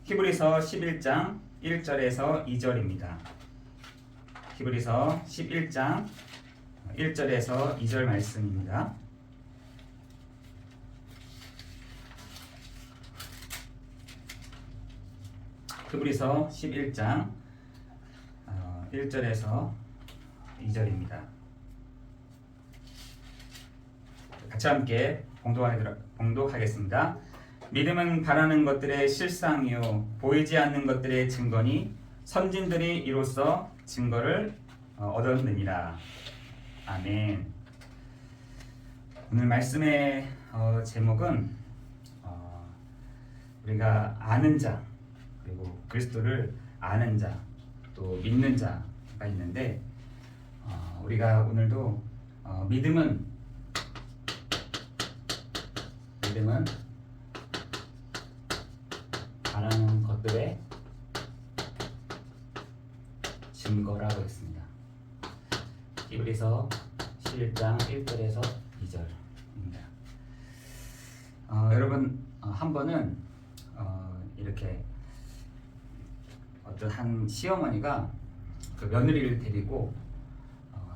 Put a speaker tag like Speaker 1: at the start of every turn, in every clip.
Speaker 1: 히브리서 11장 1절에서 2절입니다. 히브리서 11장 1절에서 2절 말씀입니다. 히브리서 11장 1절에서 2절입니다. 같이 함께 봉독하겠습니다. 믿음은 바라는 것들의 실상이요 보이지 않는 것들의 증거니 선진들이 이로써 증거를 얻었느니라. 아멘. 오늘 말씀의 제목은 우리가 아는 자, 그리고 그리스도를 아는 자, 또 믿는 자가 있는데 우리가 오늘도 믿음은 바라는 것들의 증거라고 했습니다. 히브리서 11장 1절에서 2절입니다. 여러분 한 번은 이렇게 어떤 한 시어머니가 그 며느리를 데리고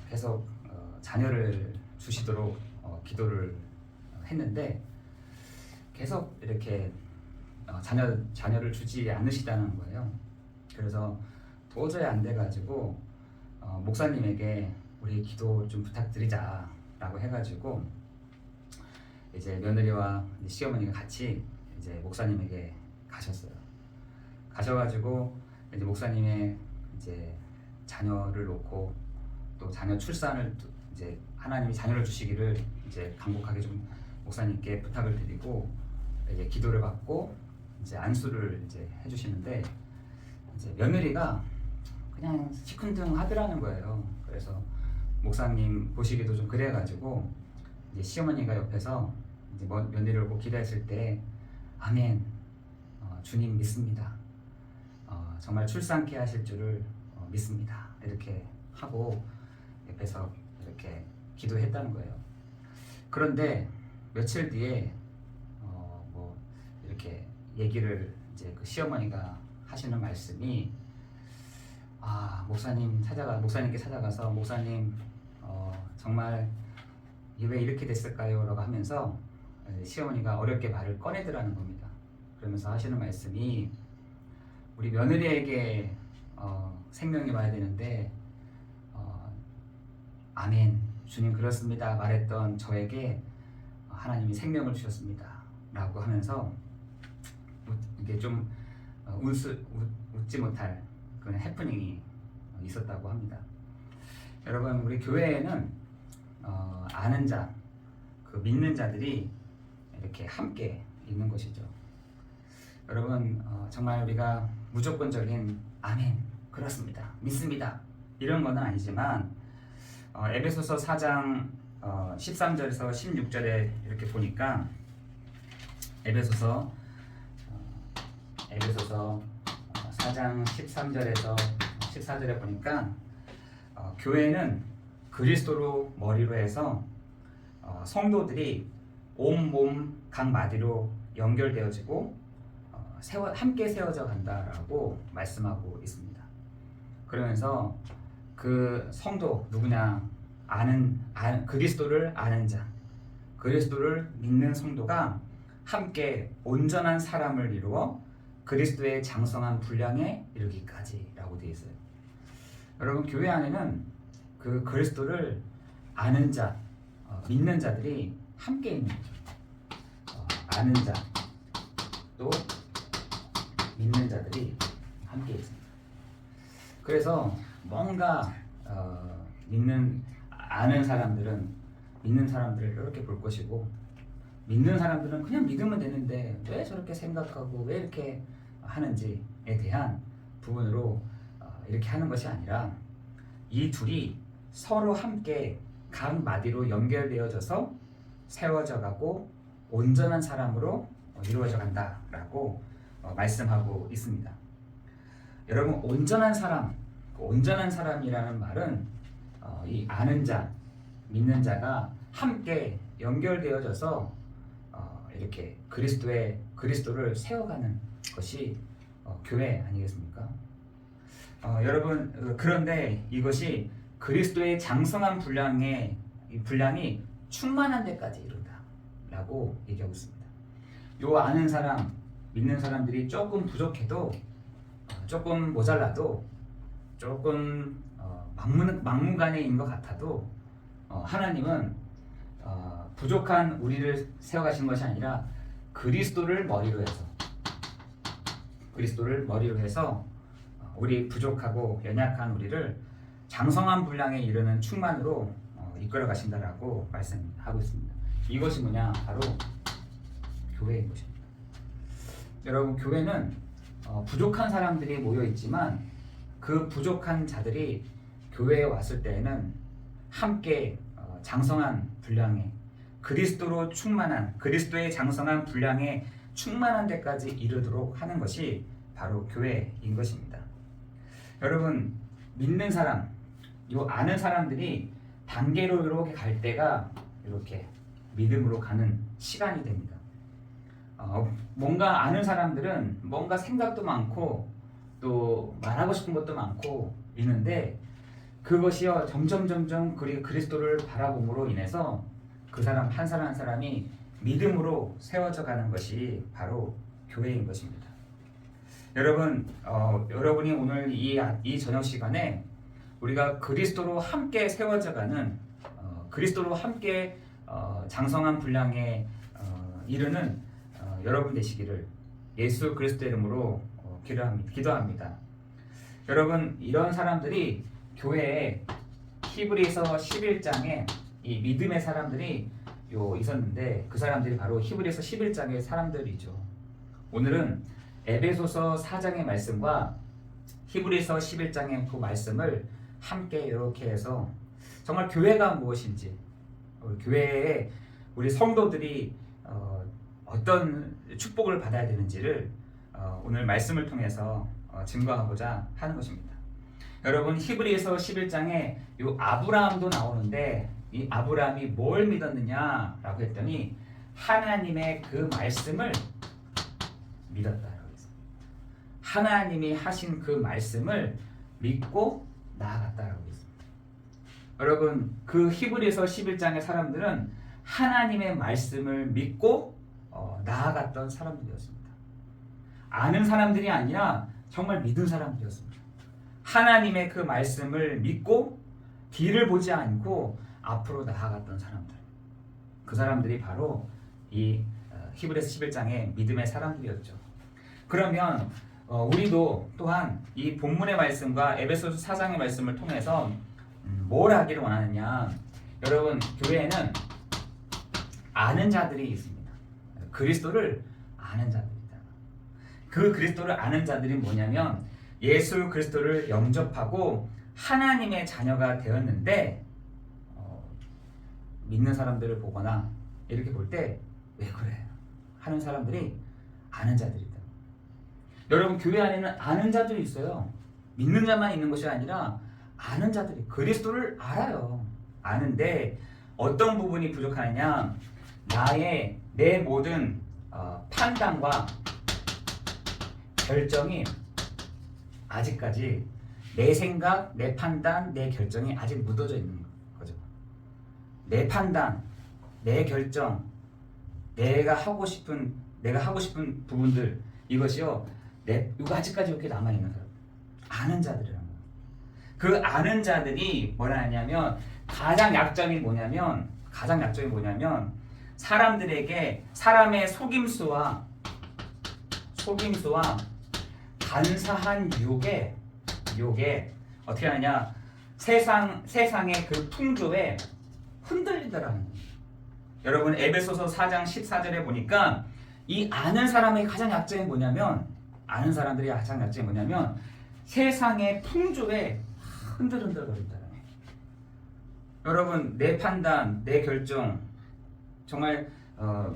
Speaker 1: 계속 자녀를 주시도록 기도를 했는데 계속 이렇게 자녀를 주지 않으시다는 거예요. 그래서 도저히 안 돼가지고 목사님에게 우리 기도 좀 부탁드리자라고 해가지고 이제 며느리와 시어머니가 같이 이제 목사님에게 가셨어요. 가셔가지고 이제 목사님의 이제 자녀를 놓고 또 자녀 출산을 이제 하나님이 자녀를 주시기를 이제 간곡하게 좀 목사님께 부탁을 드리고 이제 기도를 받고 이제 안수를 이제 해주시는데 이제 며느리가 그냥 시큰둥하더라는 거예요. 그래서 목사님 보시기도 좀 그래가지고 이제 시어머니가 옆에서 이제 며느리를 보고 기도했을 때 아멘, 주님 믿습니다. 정말 출산케 하실 줄을 믿습니다. 이렇게 하고 옆에서 이렇게 기도했다는 거예요. 그런데 며칠 뒤에 이렇게 얘기를 이제 그 시어머니가 하시는 말씀이 목사님께 찾아가서 목사님 정말 왜 이렇게 됐을까요? 라고 하면서 시어머니가 어렵게 말을 꺼내더라는 겁니다. 그러면서 하시는 말씀이 우리 며느리에게 생명이 와야 되는데 아멘 주님 그렇습니다 말했던 저에게 하나님이 생명을 주셨습니다 라고 하면서 이게 좀 웃지 못할 그런 해프닝이 있었다고 합니다. 여러분 우리 교회에는 아는 자, 그 믿는 자들이 이렇게 함께 있는 것이죠. 여러분 정말 우리가 무조건적인 아멘 그렇습니다 믿습니다 이런 건 아니지만 에베소서 4장 13절에서 16절에 이렇게 보니까 에베소서 4장 13절에서 14절에 보니까 교회는 그리스도로 머리로 해서 성도들이 온몸 각 마디로 연결되어지고 함께 세워져 간다라고 말씀하고 있습니다. 그러면서 그 성도 누구냐 그리스도를 아는 자, 그리스도를 믿는 성도가 함께 온전한 사람을 이루어 그리스도의 장성한 분량에 이르기까지라고 되어 있어요. 여러분 교회 안에는 그 그리스도를 아는 자, 믿는 자들이 함께 있는 거죠. 아는 자, 또 믿는 자들이 함께 있습니다. 그래서 뭔가 아는 사람들은 믿는 사람들을 이렇게 볼 것이고 믿는 사람들은 그냥 믿으면 되는데 왜 저렇게 생각하고 왜 이렇게 하는지에 대한 부분으로 이렇게 하는 것이 아니라 이 둘이 서로 함께 각 마디로 연결되어져서 세워져 가고 온전한 사람으로 이루어져 간다라고 말씀하고 있습니다. 여러분 온전한 사람, 온전한 사람이라는 말은 이 아는 자, 믿는 자가 함께 연결되어져서 이렇게 그리스도를 세워가는 것이 교회 아니겠습니까? 여러분 그런데 이것이 그리스도의 장성한 분량이 충만한 데까지 이른다라고 얘기하고 있습니다. 요 아는 사람, 믿는 사람들이 조금 부족해도 조금 모자라도 조금 막무가내인 것 같아도 하나님은 부족한 우리를 세워가신 것이 아니라 그리스도를 머리로 해서 우리 부족하고 연약한 우리를 장성한 분량에 이르는 충만으로 이끌어 가신다라고 말씀하고 있습니다. 이것이 뭐냐? 바로 교회인 것입니다. 여러분, 교회는 부족한 사람들이 모여 있지만 그 부족한 자들이 교회에 왔을 때에는 함께 장성한 분량에 그리스도의 장성한 분량에 충만한 데까지 이르도록 하는 것이 바로 교회인 것입니다. 여러분, 믿는 사람, 아는 사람들이 단계로 이렇게 갈 때가 이렇게 믿음으로 가는 시간이 됩니다. 뭔가 아는 사람들은 뭔가 생각도 많고 또 말하고 싶은 것도 많고 있는데 그것이요 점점 그리스도를 바라봄으로 인해서 그 사람 한 사람이 믿음으로 세워져 가는 것이 바로 교회인 것입니다. 여러분, 여러분이 오늘 이 저녁 시간에 우리가 그리스도로 함께 세워져가는 그리스도로 함께 장성한 분량에 이르는 여러분 되시기를 예수 그리스도의 이름으로 기도합니다. 여러분, 이런 사람들이 교회에 히브리서 11장에 이 믿음의 사람들이 있었는데 그 사람들이 바로 히브리서 11장의 사람들이죠. 오늘은 에베소서 4장의 말씀과 히브리서 11장의 그 말씀을 함께 이렇게 해서 정말 교회가 무엇인지, 교회에 우리 성도들이 어떤 축복을 받아야 되는지를 오늘 말씀을 통해서 증거하고자 하는 것입니다. 여러분, 히브리서 11장에 이 아브라함도 나오는데 이 아브라함이 뭘 믿었느냐라고 했더니 하나님의 그 말씀을 믿었다라고 했습니다. 하나님이 하신 그 말씀을 믿고 나아갔다라고 했습니다. 여러분, 그 히브리서 11장의 사람들은 하나님의 말씀을 믿고 나아갔던 사람들이었습니다. 아는 사람들이 아니라 정말 믿은 사람들이었습니다. 하나님의 그 말씀을 믿고 뒤를 보지 않고 앞으로 나아갔던 사람들, 그 사람들이 바로 이 히브리서 11장의 믿음의 사람들이었죠. 그러면 우리도 또한 이 본문의 말씀과 에베소서 4장의 말씀을 통해서 뭘 하기를 원하느냐? 여러분, 교회에는 아는 자들이 있습니다. 그리스도를 아는 자들이다. 그 그리스도를 아는 자들이 뭐냐면 예수 그리스도를 영접하고 하나님의 자녀가 되었는데 믿는 사람들을 보거나 이렇게 볼 때 왜 그래? 하는 사람들이 아는 자들이다. 여러분, 교회 안에는 아는 자들이 있어요. 믿는 자만 있는 것이 아니라 아는 자들이 그리스도를 알아요. 아는데 어떤 부분이 부족하느냐? 내 모든 판단과 결정이 아직까지 내 생각, 내 판단, 내 결정이 아직 묻어져 있는 거죠. 내 판단, 내 결정, 내가 하고 싶은 부분들, 이것이요, 이거 아직까지 이렇게 남아 있는 사람, 아는 자들이라는 거예요. 그 아는 자들이 뭐라 하냐면 가장 약점이 뭐냐면 사람들에게 사람의 속임수와 간사한 유혹에 어떻게 하느냐, 세상의 그 풍조에 흔들리더라는 거예요. 여러분, 에베소서 4장 14절에 보니까 이 아는 사람의 가장 약점이 뭐냐면 세상의 풍조에 흔들흔들거린다는 거예요. 여러분, 내 판단, 내 결정, 정말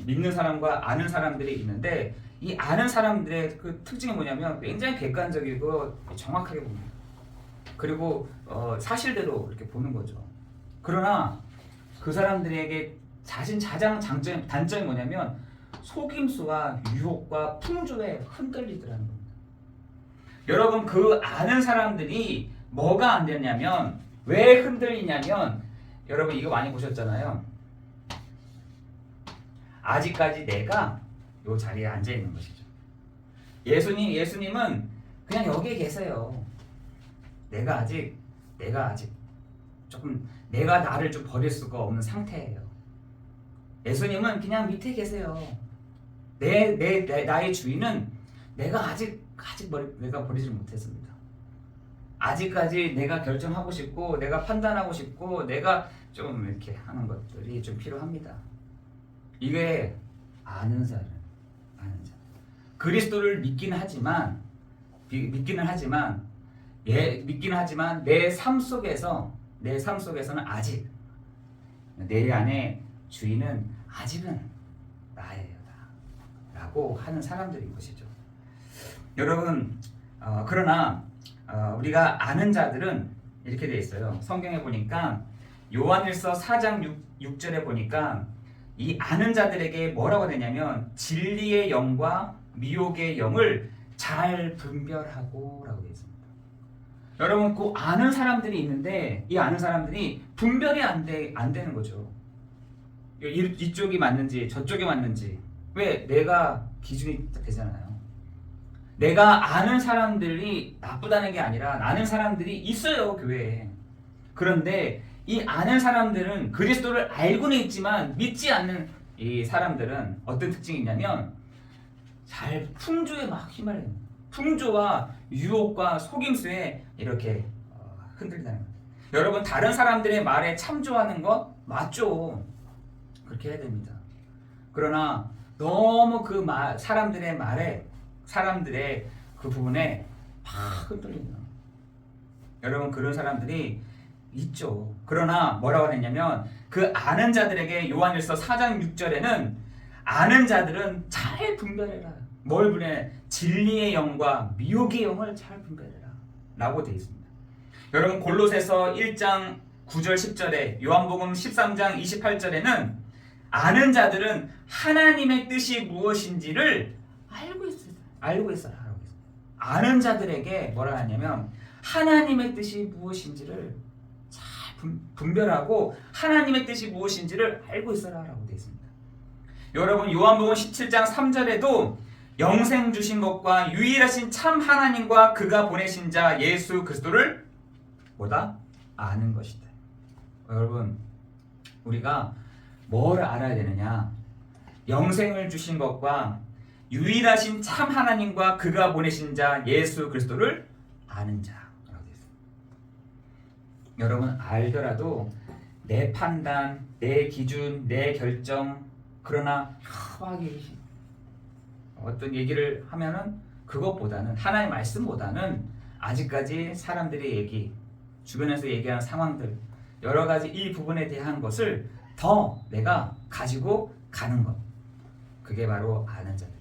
Speaker 1: 믿는 사람과 아는 사람들이 있는데 이 아는 사람들의 그 특징이 뭐냐면 굉장히 객관적이고 정확하게 봅니다. 그리고 사실대로 이렇게 보는 거죠. 그러나 그 사람들에게 단점이 뭐냐면 속임수와 유혹과 풍조에 흔들리더라는 겁니다. 여러분 그 아는 사람들이 뭐가 안 되냐면 왜 흔들리냐면 여러분 이거 많이 보셨잖아요. 아직까지 내가 이 자리에 앉아 있는 것이죠. 예수님은 그냥 여기에 계세요. 내가 아직 조금 내가 나를 좀 버릴 수가 없는 상태예요. 예수님은 그냥 밑에 계세요. 나의 주인은 내가 아직 내가 버리지 못했습니다. 아직까지 내가 결정하고 싶고 내가 판단하고 싶고 내가 좀 이렇게 하는 것들이 좀 필요합니다. 이게 아는 자. 그리스도를 믿기는 하지만 내 삶 속에서는 아직 내 안에 주인은 아직은 나예요. 라고 하는 사람들인 것이죠. 여러분 그러나 우리가 아는 자들은 이렇게 돼 있어요. 성경에 보니까 요한일서 4장 6절에 보니까 이 아는 자들에게 뭐라고 되냐면 진리의 영과 미혹의 영을 잘 분별하고 라고 되어 있습니다. 여러분 그 아는 사람들이 있는데 이 아는 사람들이 분별이 안 되는 거죠. 이쪽이 맞는지 저쪽이 맞는지. 왜? 내가 기준이 되잖아요. 내가 아는 사람들이 나쁘다는 게 아니라 아는 사람들이 있어요, 교회에. 그런데 이 아는 사람들은 그리스도를 알고는 있지만 믿지 않는 이 사람들은 어떤 특징이 있냐면 잘 풍조에 막 휘말려요. 풍조와 유혹과 속임수에 이렇게 흔들린다는 거예요. 여러분 다른 사람들의 말에 참조하는 것 맞죠? 그렇게 해야 됩니다. 그러나 너무 그 사람들의 그 부분에 막 흔들린다. 여러분 그런 사람들이 있죠. 그러나 뭐라고 했냐면 그 아는 자들에게 요한일서 4장 6절에는 아는 자들은 잘 분별해라. 뭘 분별해? 진리의 영과 미혹의 영을 잘 분별해라 라고 되어 있습니다. 여러분 골로새서 1장 9절 10절에 요한복음 13장 28절에는 아는 자들은 하나님의 뜻이 무엇인지를 알고 있어라. 아는 자들에게 뭐라 하냐면 하나님의 뜻이 무엇인지를 잘 분별하고 하나님의 뜻이 무엇인지를 알고 있어라 라고 되어 있습니다. 여러분 요한복음 17장 3절에도 영생 주신 것과 유일하신 참 하나님과 그가 보내신 자 예수 그리스도를 뭐다? 아는 것이다. 여러분 우리가 뭘 알아야 되느냐? 영생을 주신 것과 유일하신 참 하나님과 그가 보내신 자 예수 그리스도를 아는 자라고 되어 있습니다. 여러분 알더라도 내 판단, 내 기준, 내 결정 그러나 어떤 얘기를 하면은 그것보다는 하나님의 말씀보다는 아직까지 사람들의 얘기, 주변에서 얘기하는 상황들 여러 가지 이 부분에 대한 것을 더 내가 가지고 가는 것. 그게 바로 아는 자들.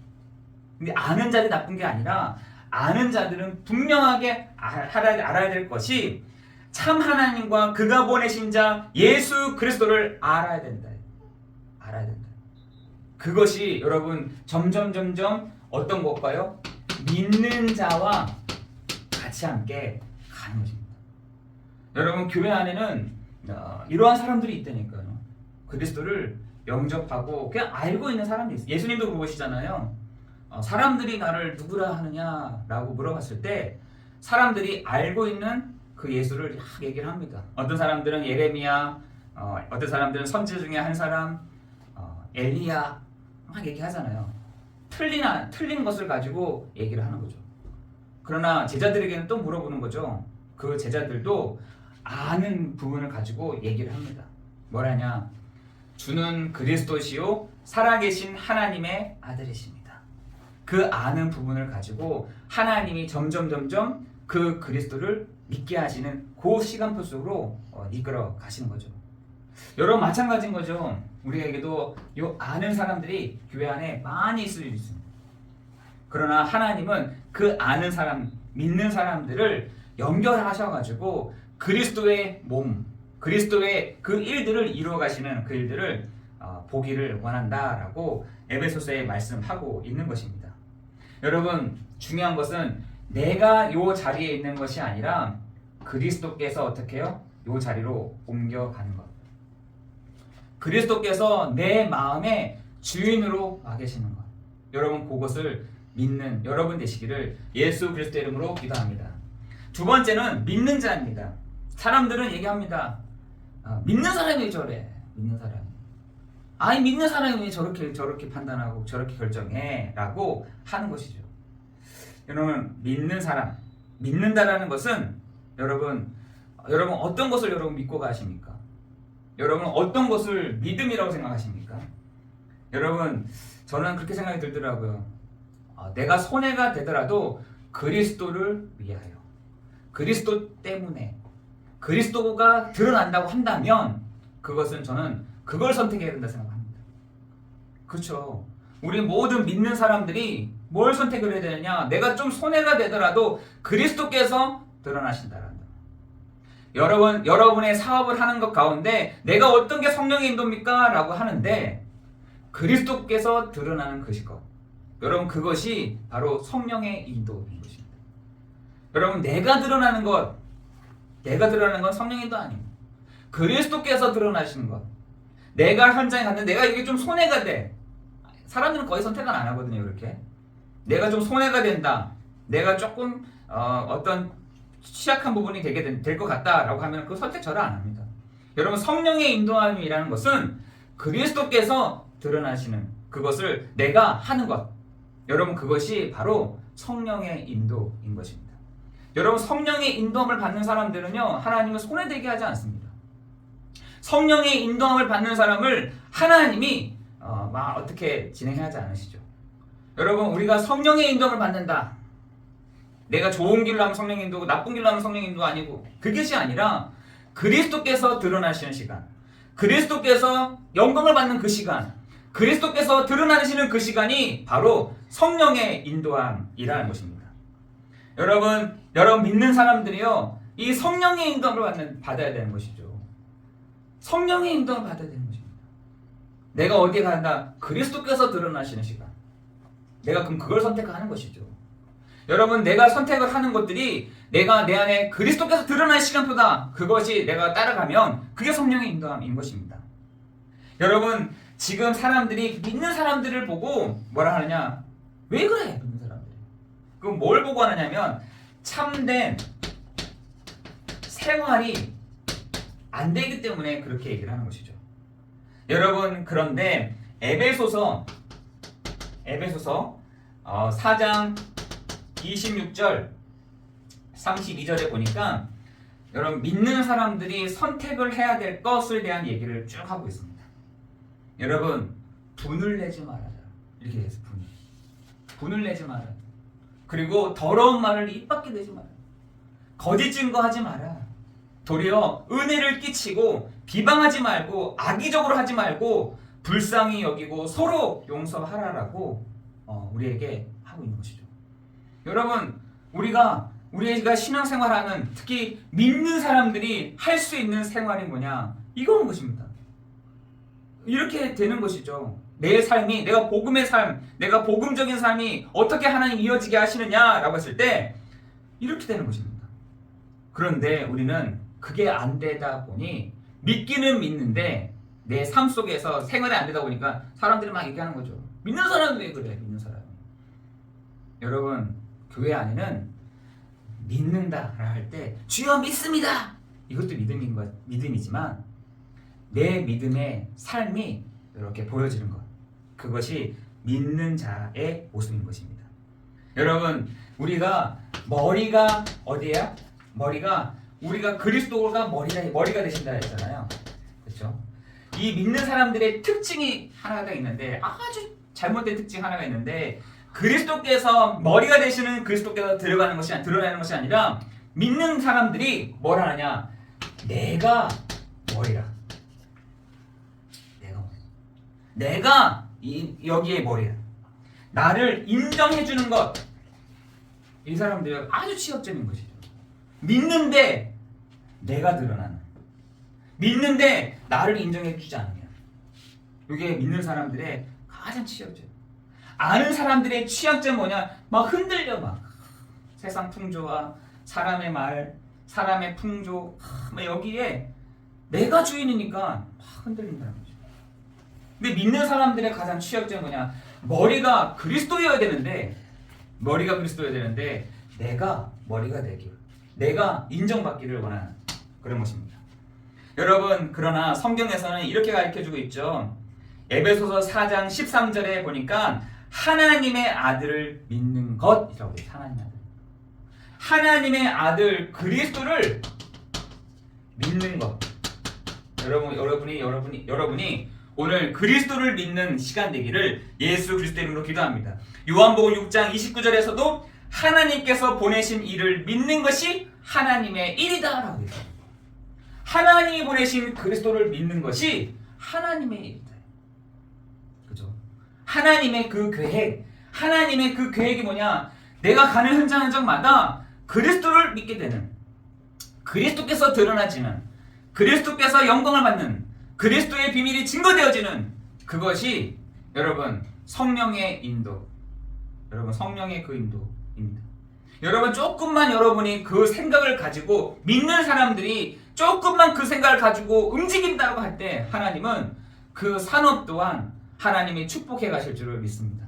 Speaker 1: 근데 아는 자들이 나쁜 게 아니라 아는 자들은 분명하게 알아야 될 것이 참 하나님과 그가 보내신 자 예수 그리스도를 알아야 된다. 그것이 여러분 점점 어떤 것일까요? 믿는 자와 같이 함께 가는 것입니다. 여러분 교회 안에는 이러한 사람들이 있다니까요. 그리스도를 영접하고 그냥 알고 있는 사람들이 있어요. 예수님도 물어보시잖아요. 사람들이 나를 누구라 하느냐라고 물어봤을 때 사람들이 알고 있는 그 예수를 막 얘기를 합니다. 어떤 사람들은 예레미야, 어떤 사람들은 선지 중에 한 사람, 엘리야 막 얘기하잖아요. 틀린 것을 가지고 얘기를 하는 거죠. 그러나 제자들에게는 또 물어보는 거죠. 그 제자들도 아는 부분을 가지고 얘기를 합니다. 뭐라냐? 주는 그리스도시요 살아계신 하나님의 아들이십니다. 그 아는 부분을 가지고 하나님이 점점 그 그리스도를 믿게 하시는 그 시간표 속으로 이끌어 가시는 거죠. 여러분 마찬가지인 거죠. 우리에게도 이 아는 사람들이 교회 안에 많이 있을 수 있습니다. 그러나 하나님은 그 아는 사람, 믿는 사람들을 연결하셔가지고 그리스도의 몸, 그리스도의 그 일들을 이루어 가시는 그 일들을 보기를 원한다라고 에베소서에 말씀하고 있는 것입니다. 여러분 중요한 것은 내가 요 자리에 있는 것이 아니라 그리스도께서 어떻게 해요? 요 자리로 옮겨가는 것. 그리스도께서 내 마음의 주인으로 와 계시는 것. 여러분 그것을 믿는 여러분 되시기를 예수 그리스도 이름으로 기도합니다. 두 번째는 믿는 자입니다. 사람들은 얘기합니다. 믿는 사람이 저래. 믿는 사람이. 아니 믿는 사람이 왜 저렇게 판단하고 저렇게 결정해? 라고 하는 것이죠. 여러분 믿는 사람, 믿는다라는 것은 여러분 어떤 것을 여러분 믿고 가십니까? 여러분 어떤 것을 믿음이라고 생각하십니까? 여러분 저는 그렇게 생각이 들더라고요. 내가 손해가 되더라도 그리스도를 위하여, 그리스도 때문에, 그리스도가 드러난다고 한다면 그것은 저는 그걸 선택해야 된다 생각합니다. 그렇죠. 우리 모든 믿는 사람들이 뭘 선택을 해야 되느냐? 내가 좀 손해가 되더라도 그리스도께서 드러나신다라는 거. 여러분의 사업을 하는 것 가운데 내가 어떤 게 성령의 인도입니까? 라고 하는데 그리스도께서 드러나는 것이고, 여러분 그것이 바로 성령의 인도인 것입니다. 여러분 내가 드러나는 건 성령의 인도 아닙니다. 그리스도께서 드러나시는 것. 내가 현장에 갔는데 내가 이게 좀 손해가 돼. 사람들은 거의 선택을 안 하거든요. 그렇게 내가 좀 손해가 된다, 내가 조금 어떤 취약한 부분이 될 것 같다라고 하면 그 선택 저를 안 합니다. 여러분 성령의 인도함이라는 것은 그리스도께서 드러나시는 그것을 내가 하는 것. 여러분 그것이 바로 성령의 인도인 것입니다. 여러분 성령의 인도함을 받는 사람들은요, 하나님은 손해되게 하지 않습니다. 성령의 인도함을 받는 사람을 하나님이 막 어떻게 진행하지 않으시죠. 여러분 우리가 성령의 인도함을 받는다, 내가 좋은 길로 하면 성령의 인도고 나쁜 길로 하면 성령의 인도가 아니고, 그것이 아니라 그리스도께서 드러나시는 시간, 그리스도께서 영광을 받는 그 시간, 그리스도께서 드러나시는 그 시간이 바로 성령의 인도함이라는 것입니다. 여러분 믿는 사람들이요, 이 성령의 인도함을 받아야 되는 것이죠. 성령의 인도함을 받아야 되는 것입니다. 내가 어디에 간다, 그리스도께서 드러나시는 시간, 내가 그럼 그걸 선택하는 것이죠. 여러분 내가 선택을 하는 것들이 내가 내 안에 그리스도께서 드러나는 시간보다 그것이 내가 따라가면 그게 성령의 인도함인 것입니다. 여러분 지금 사람들이 믿는 사람들을 보고 뭐라 하느냐, 왜 그래 믿는 사람들이. 그럼 뭘 보고 하느냐면 참된 생활이 안 되기 때문에 그렇게 얘기를 하는 것이죠. 여러분 그런데 에베소서 4장 26절 32절에 보니까 여러분 믿는 사람들이 선택을 해야 될 것에 대한 얘기를 쭉 하고 있습니다. 여러분 분을 내지 말아라, 이렇게 돼서 분을 내지 마라. 그리고 더러운 말을 입 밖에 내지 마라. 거짓 증거하지 마라. 도리어 은혜를 끼치고 비방하지 말고 악의적으로 하지 말고 불쌍히 여기고 서로 용서하라라고 우리에게 하고 있는 것이죠. 여러분 우리가 신앙생활하는, 특히 믿는 사람들이 할 수 있는 생활이 뭐냐, 이거는 것입니다. 이렇게 되는 것이죠. 내 삶이, 내가 복음의 삶, 내가 복음적인 삶이 어떻게 하나님 이어지게 하시느냐라고 했을 때 이렇게 되는 것입니다. 그런데 우리는 그게 안 되다 보니, 믿기는 믿는데 내 삶 속에서 생활이 안 되다 보니까 사람들이 막 얘기하는 거죠. 믿는 사람은 왜 그래? 믿는 사람이. 여러분 교회 안에는 믿는다라 할 때 주여 믿습니다, 이것도 믿음이지만 내 믿음의 삶이 이렇게 보여지는 것, 그것이 믿는 자의 모습인 것입니다. 여러분 우리가 머리가 어디야? 우리가 그리스도가 머리가 되신다 했잖아요. 그렇죠? 이 믿는 사람들의 특징이 하나가 있는데, 아주 잘못된 특징 하나가 있는데, 그리스도께서 머리가 되시는 그리스도께서 드러나는 것이 아니라 믿는 사람들이 뭘 하느냐, 내가 머리라. 내가 여기에 머리라. 나를 인정해주는 것. 이 사람들이 아주 취약점인 것이죠. 믿는데 내가 드러나는, 믿는데 나를 인정해주지 않으면, 이게 믿는 사람들의 가장 취약점. 아는 사람들의 취약점 뭐냐, 막 흔들려, 막 세상 풍조와 사람의 말, 사람의 풍조, 여기에 내가 주인이니까 막 흔들린다는 거죠. 근데 믿는 사람들의 가장 취약점은 뭐냐? 머리가 그리스도여야 되는데 내가 머리가 되길, 내가 인정받기를 원하는 그런 것입니다. 여러분, 그러나 성경에서는 이렇게 가르쳐주고 있죠. 에베소서 4장 13절에 보니까 하나님의 아들을 믿는 것이라고 돼요. 하나님의 아들 그리스도를 믿는 것. 여러분이 오늘 그리스도를 믿는 시간 되기를 예수 그리스도의 이름으로 기도합니다. 요한복음 6장 29절에서도 하나님께서 보내신 이를 믿는 것이 하나님의 일이다라고 되어 있습니다. 하나님이 보내신 그리스도를 믿는 것이 하나님의 일이다. 그죠? 하나님의 그 계획이 뭐냐? 내가 가는 현장마다 그리스도를 믿게 되는, 그리스도께서 드러나지는, 그리스도께서 영광을 받는, 그리스도의 비밀이 증거되어지는 그것이 여러분 성령의 인도, 여러분 성령의 그 인도입니다. 여러분 조금만 여러분이 그 생각을 가지고 믿는 사람들이 조금만 그 생각을 가지고 움직인다고 할 때 하나님은 그 산업 또한 하나님이 축복해 가실 줄을 믿습니다.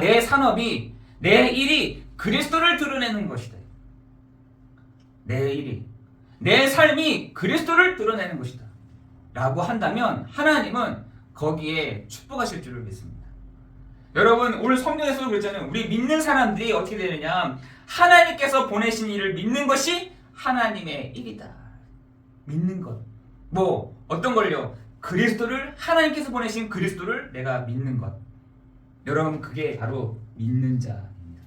Speaker 1: 내 산업이, 내 일이 그리스도를 드러내는 것이다. 내 삶이 그리스도를 드러내는 것이다 라고 한다면 하나님은 거기에 축복하실 줄을 믿습니다. 여러분, 오늘 성경에서 그랬잖아요. 우리 믿는 사람들이 어떻게 되느냐? 하나님께서 보내신 일을 믿는 것이 하나님의 일이다. 믿는 것. 어떤 걸요? 그리스도를, 하나님께서 보내신 그리스도를 내가 믿는 것. 여러분, 그게 바로 믿는 자입니다.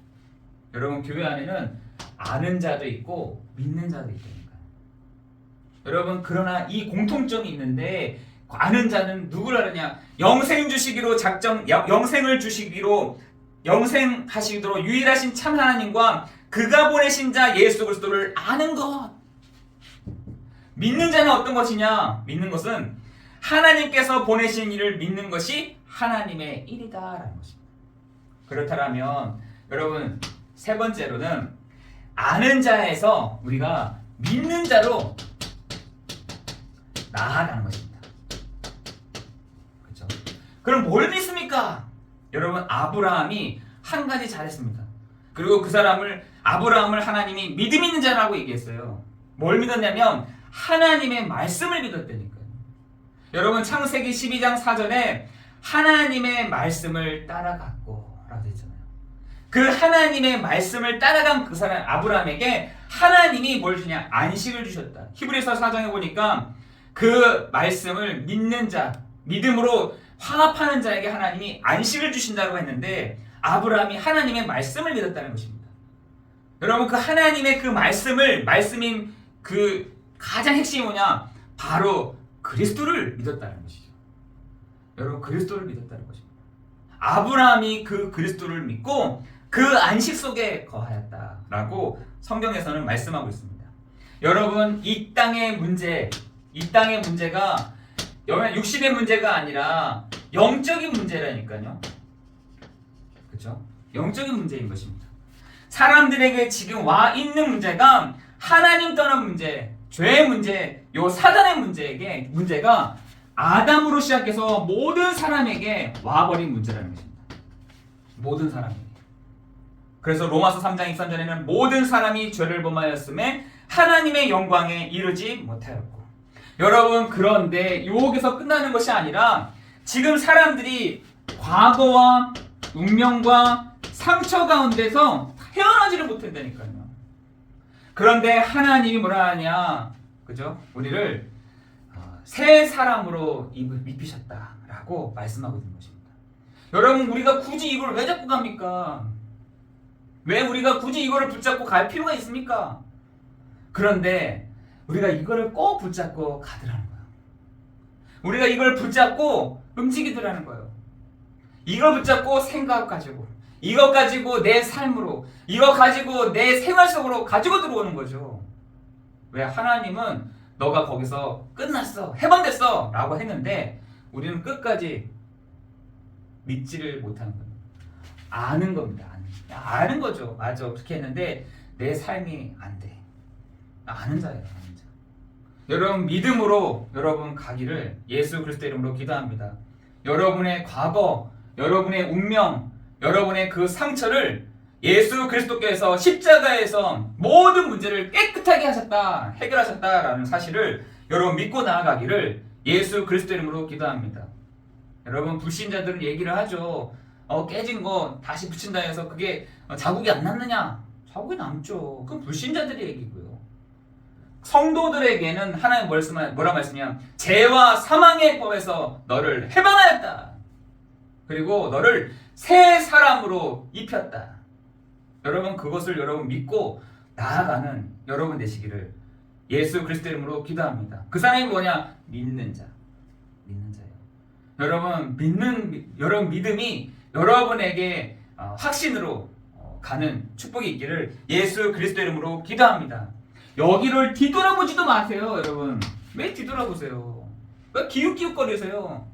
Speaker 1: 여러분, 교회 안에는 아는 자도 있고 믿는 자도 있다니까요. 여러분, 그러나 이 공통점이 있는데, 아는 자는 누구를 아느냐? 영생을 주시기로 영생하시도록 유일하신 참 하나님과 그가 보내신 자 예수 그리스도를 아는 것. 믿는 자는 어떤 것이냐? 믿는 것은 하나님께서 보내신 일을 믿는 것이 하나님의 일이다라는 것입니다. 그렇다면 여러분, 세 번째로는 아는 자에서 우리가 믿는 자로 나아가는 것입니다. 그렇죠? 그럼 뭘 믿습니까? 여러분, 아브라함이 한 가지 잘했습니다. 그리고 아브라함을 하나님이 믿음 있는 자라고 얘기했어요. 뭘 믿었냐면 하나님의 말씀을 믿었다니까요. 여러분, 창세기 12장 4절에 하나님의 말씀을 따라갔고 라고 했잖아요. 그 하나님의 말씀을 따라간 그 사람 아브라함에게 하나님이 뭘 주냐? 안식을 주셨다. 히브리서 4장에 보니까 그 말씀을 믿는 자, 믿음으로 화합하는 자에게 하나님이 안식을 주신다고 했는데 아브라함이 하나님의 말씀을 믿었다는 것입니다. 여러분, 그 하나님의 그 말씀인 그 가장 핵심이 뭐냐? 바로 그리스도를 믿었다는 것이죠. 여러분, 그리스도를 믿었다는 것입니다. 아브라함이 그 그리스도를 믿고 그 안식 속에 거하였다라고 성경에서는 말씀하고 있습니다. 여러분, 이 땅의 문제가 육신의 문제가 아니라 영적인 문제라니까요. 그렇죠? 영적인 문제인 것입니다. 사람들에게 지금 와 있는 문제가 하나님 떠난 문제, 죄의 문제, 요 사단의 문제가 아담으로 시작해서 모든 사람에게 와버린 문제라는 것입니다. 모든 사람에게. 그래서 로마서 3장 23절에는 모든 사람이 죄를 범하였음에 하나님의 영광에 이르지 못하였고. 여러분, 그런데 여기서 끝나는 것이 아니라 지금 사람들이 과거와 운명과 상처 가운데서 헤어나지를 못한다니까요. 그런데 하나님이 뭐라 하냐? 그죠? 우리를 새 사람으로 입히셨다라고 말씀하고 있는 것입니다. 여러분, 우리가 굳이 이걸 왜 잡고 갑니까? 왜 우리가 굳이 이거를 붙잡고 갈 필요가 있습니까? 그런데 우리가 이거를 꼭 붙잡고 가더라는 거예요. 우리가 이걸 붙잡고 움직이더라는 거예요. 이걸 붙잡고 생각 가지고, 이거 가지고 내 삶으로, 이거 가지고 내 생활 속으로 가지고 들어오는 거죠. 왜? 하나님은 너가 거기서 끝났어, 해방됐어 라고 했는데 우리는 끝까지 믿지를 못하는 겁니다. 아는 겁니다. 아는. 아는 거죠. 맞아. 그렇게 했는데 내 삶이 안 돼. 아는 자예요. 아는 자. 여러분 믿음으로 여러분 가기를 예수 그리스도 이름으로 기도합니다. 여러분의 과거, 여러분의 운명, 여러분의 그 상처를 예수 그리스도께서 십자가에서 모든 문제를 깨끗하게 하셨다, 해결하셨다라는 사실을 여러분 믿고 나아가기를 예수 그리스도 이름으로 기도합니다. 여러분 불신자들은 얘기를 하죠. 깨진 거 다시 붙인다 해서 그게 자국이 안 남느냐? 자국이 남죠. 그건 불신자들의 얘기고요. 성도들에게는 하나님 뭐라 말씀이냐? 죄와 사망의 법에서 너를 해방하였다. 그리고 너를 새 사람으로 입혔다. 여러분 그것을 여러분 믿고 나아가는 여러분 되시기를 예수 그리스도 이름으로 기도합니다. 그 사람이 뭐냐? 믿는 자. 믿는 자예요. 여러분 믿음이 여러분에게 확신으로 가는 축복이 있기를 예수 그리스도 이름으로 기도합니다. 여기를 뒤돌아보지도 마세요, 여러분. 왜 뒤돌아보세요? 왜 기웃기웃거리세요?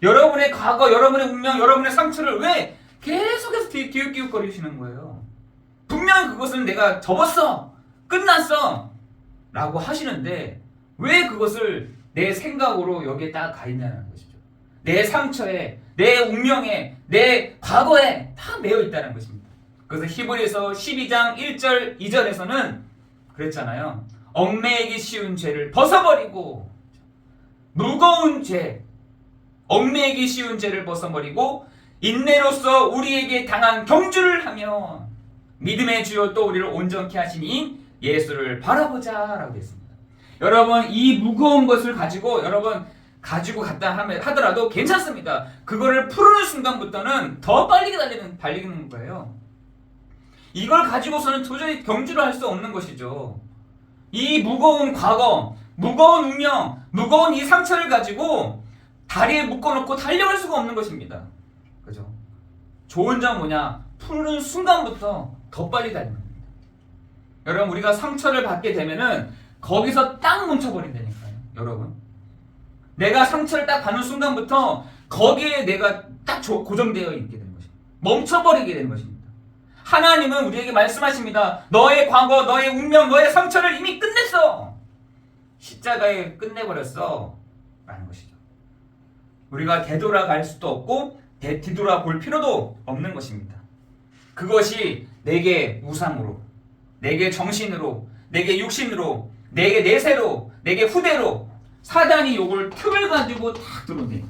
Speaker 1: 여러분의 과거, 여러분의 운명, 여러분의 상처를 왜 계속해서 기웃기웃거리시는 거예요? 분명 그것은 내가 접었어, 끝났어 라고 하시는데 왜 그것을 내 생각으로 여기에 딱 가 있냐는 것이죠. 내 상처에, 내 운명에, 내 과거에 다 매여 있다는 것입니다. 그래서 히브리서 12장 1절 2절에서는 그랬잖아요. 얽매이기 쉬운 죄를 벗어버리고 무거운 죄, 얽매이기 쉬운 죄를 벗어버리고 인내로서 우리에게 당한 경주를 하며 믿음의 주요 또 우리를 온전케 하시니 예수를 바라보자 라고 했습니다. 여러분 이 무거운 것을 가지고 여러분 가지고 갔다 하더라도 괜찮습니다. 그거를 풀는 순간부터는 더 빨리 달리는 거예요. 이걸 가지고서는 도저히 경주를 할 수 없는 것이죠. 이 무거운 과거, 무거운 운명, 무거운 이 상처를 가지고 다리에 묶어놓고 달려갈 수가 없는 것입니다. 그죠? 좋은 점 뭐냐? 푸는 순간부터 더 빨리 달리는 겁니다. 여러분 우리가 상처를 받게 되면은 거기서 딱 멈춰버린다니까요. 여러분 내가 상처를 딱 받는 순간부터 거기에 내가 딱 고정되어 있게 되는 것입니다. 멈춰버리게 되는 것입니다. 하나님은 우리에게 말씀하십니다. 너의 과거, 너의 운명, 너의 상처를 이미 끝냈어. 십자가에 끝내버렸어 라는 것이죠. 우리가 되돌아갈 수도 없고 뒤돌아볼 필요도 없는 것입니다. 그것이 내게 우상으로, 내게 정신으로, 내게 육신으로, 내게 내세로, 내게 후대로 사단이 요걸 틈을 가지고 딱 들어옵니다.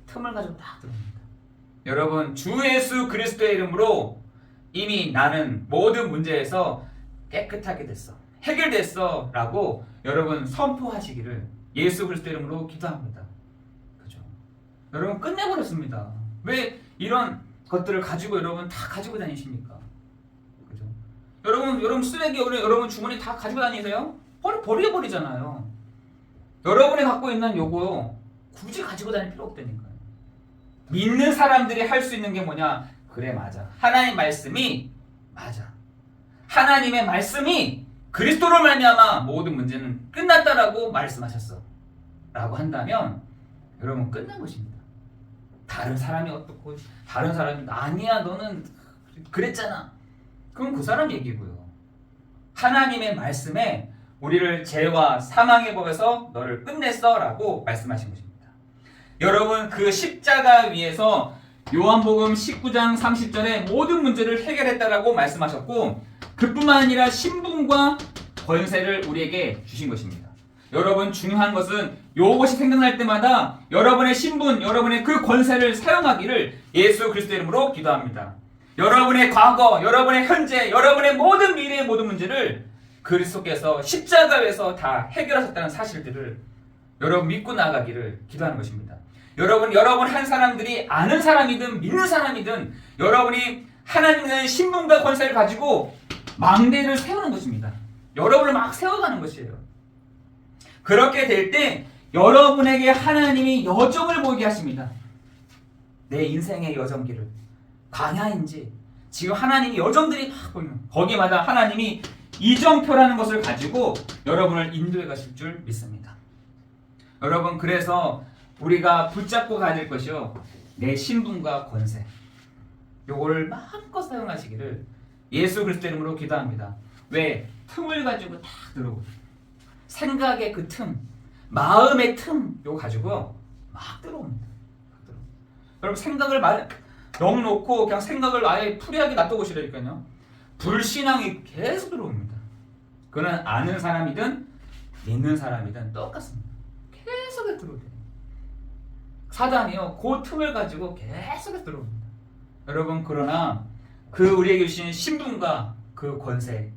Speaker 1: 틈을 가지고 딱 들어옵니다. 여러분 주 예수 그리스도의 이름으로 이미 나는 모든 문제에서 깨끗하게 됐어, 해결됐어 라고 여러분 선포하시기를 예수 그리스도의 이름으로 기도합니다. 그죠? 여러분 끝내버렸습니다. 왜 이런 것들을 가지고 여러분 다 가지고 다니십니까? 그죠? 여러분 쓰레기 여러분 주머니 다 가지고 다니세요? 버려버리잖아요. 여러분이 갖고 있는 요거 굳이 가지고 다닐 필요 없다니까요. 믿는 사람들이 할 수 있는 게 뭐냐? 그래 맞아. 하나님 말씀이 맞아. 하나님의 말씀이 그리스도로 말미암아 모든 문제는 끝났다라고 말씀하셨어 라고 한다면 여러분 끝난 것입니다. 다른 사람이 어떻고 다른 사람이 아니야 너는 그랬잖아. 그건 그 사람 얘기고요. 하나님의 말씀에 우리를 죄와 사망의 법에서 너를 끝냈어 라고 말씀하신 것입니다. 여러분 그 십자가 위에서 요한복음 19장 30절에 모든 문제를 해결했다라고 말씀하셨고 그뿐만 아니라 신분과 권세를 우리에게 주신 것입니다. 여러분 중요한 것은 이것이 생각날 때마다 여러분의 신분, 여러분의 그 권세를 사용하기를 예수 그리스도의 이름으로 기도합니다. 여러분의 과거, 여러분의 현재, 여러분의 모든 미래의 모든 문제를 그리스도께서 십자가에서 다 해결하셨다는 사실들을 여러분 믿고 나아가기를 기도하는 것입니다. 여러분 한 사람들이 아는 사람이든 믿는 사람이든 여러분이 하나님의 신분과 권세를 가지고 망대를 세우는 것입니다. 여러분을 막 세워가는 것이에요. 그렇게 될 때 여러분에게 하나님이 여정을 보이게 하십니다. 내 인생의 여정길을 광야인지 지금 하나님이 여정들이 막 보이는 거기마다 하나님이 이정표라는 것을 가지고 여러분을 인도해 가실 줄 믿습니다. 여러분 그래서 우리가 붙잡고 가야 될 것이요 내 신분과 권세. 요거를 마음껏 사용하시기를 예수 그리스도 이름으로 기도합니다. 왜? 틈을 가지고 딱 들어오고 생각의 그 틈, 마음의 틈 요거 가지고 막 들어옵니다. 여러분 생각을 넉 놓고 그냥 생각을 아예 프리하게 놔둬보시라니까요. 불신앙이 계속 들어옵니다. 그는 아는 사람이든 믿는 사람이든 똑같습니다. 계속 들어옵니다. 사단이요 그 틈을 가지고 계속 들어옵니다. 여러분 그러나 그 우리에게 주신 신분과 그 권세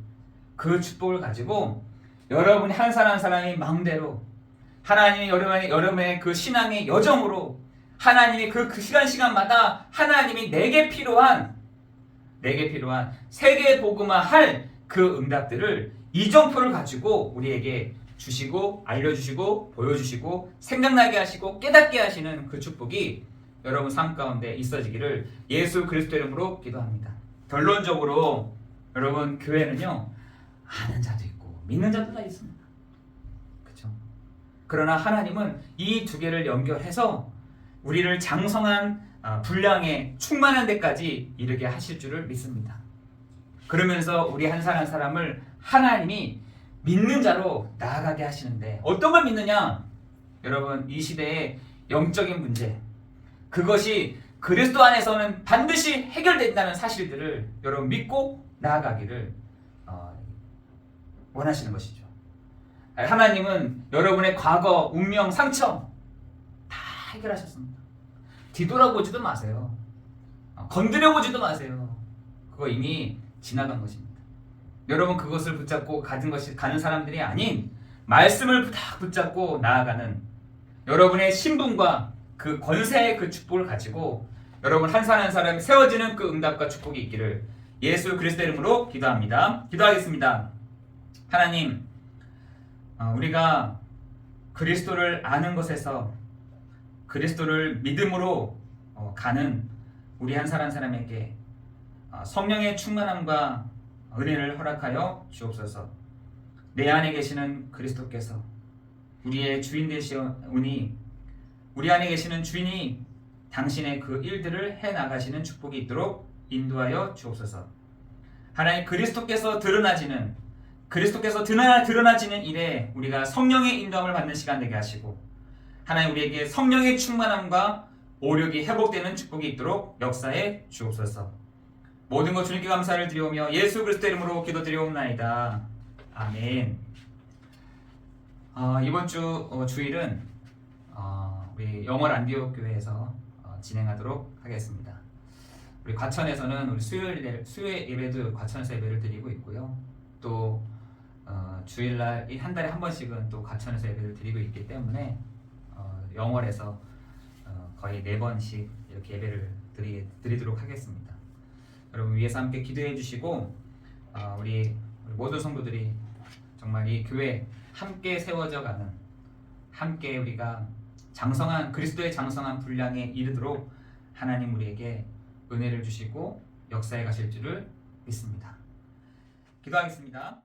Speaker 1: 그 축복을 가지고 여러분이 한 사람 한 사람이 마음대로 하나님이 여러분의 그 신앙의 여정으로 하나님이 그 시간마다 하나님이 내게 필요한 세계 복음화할 그 응답들을 이정표를 가지고 우리에게 주시고 알려주시고 보여주시고 생각나게 하시고 깨닫게 하시는 그 축복이 여러분 삶 가운데 있어지기를 예수 그리스도 이름으로 기도합니다. 결론적으로 여러분 교회는요 아는 자도 있고 믿는 자도 다 있습니다. 그렇죠? 그러나 하나님은 이 두 개를 연결해서 우리를 장성한 분량에 충만한 데까지 이르게 하실 줄을 믿습니다. 그러면서 우리 한 사람 한 사람을 하나님이 믿는 자로 나아가게 하시는데 어떤 걸 믿느냐? 여러분 이 시대의 영적인 문제 그것이 그리스도 안에서는 반드시 해결된다는 사실들을 여러분 믿고 나아가기를 원하시는 것이죠. 하나님은 여러분의 과거, 운명, 상처 다 해결하셨습니다. 뒤돌아보지도 마세요. 건드려보지도 마세요. 그거 이미 지나간 것입니다. 여러분 그것을 붙잡고 가는 사람들이 아닌 말씀을 딱 붙잡고 나아가는 여러분의 신분과 그 권세의 그 축복을 가지고 여러분 한 사람 한 사람이 세워지는 그 응답과 축복이 있기를 예수 그리스도 이름으로 기도합니다. 기도하겠습니다. 하나님 우리가 그리스도를 아는 것에서 그리스도를 믿음으로 가는 우리 한 사람 한 사람에게 성령의 충만함과 은혜를 허락하여 주옵소서. 내 안에 계시는 그리스도께서 우리의 주인 되시오니 우리 안에 계시는 주인이 당신의 그 일들을 해나가시는 축복이 있도록 인도하여 주옵소서. 하나님 그리스도께서 드러나지는 일에 우리가 성령의 인도함을 받는 시간 되게 하시고 하나님 우리에게 성령의 충만함과 오력이 회복되는 축복이 있도록 역사해 주옵소서. 모든 것 주님께 감사를 드리오며 예수 그리스도 이름으로 기도드리옵나이다. 아멘. 이번 주일은 우리 영월 안디옥 교회에서 진행하도록 하겠습니다. 우리 과천에서는 우리 수요일 예배도 과천에서 예배를 드리고 있고요. 또 주일날 한 달에 한 번씩은 또 과천에서 예배를 드리고 있기 때문에 영월에서 거의 4번씩 이렇게 예배를 드리도록 하겠습니다. 여러분 위에서 함께 기도해 주시고 우리 모든 성도들이 정말 이 교회 함께 세워져 가는 함께 우리가 그리스도의 장성한 분량에 이르도록 하나님 우리에게 은혜를 주시고 역사해 가실 줄을 믿습니다. 기도하겠습니다.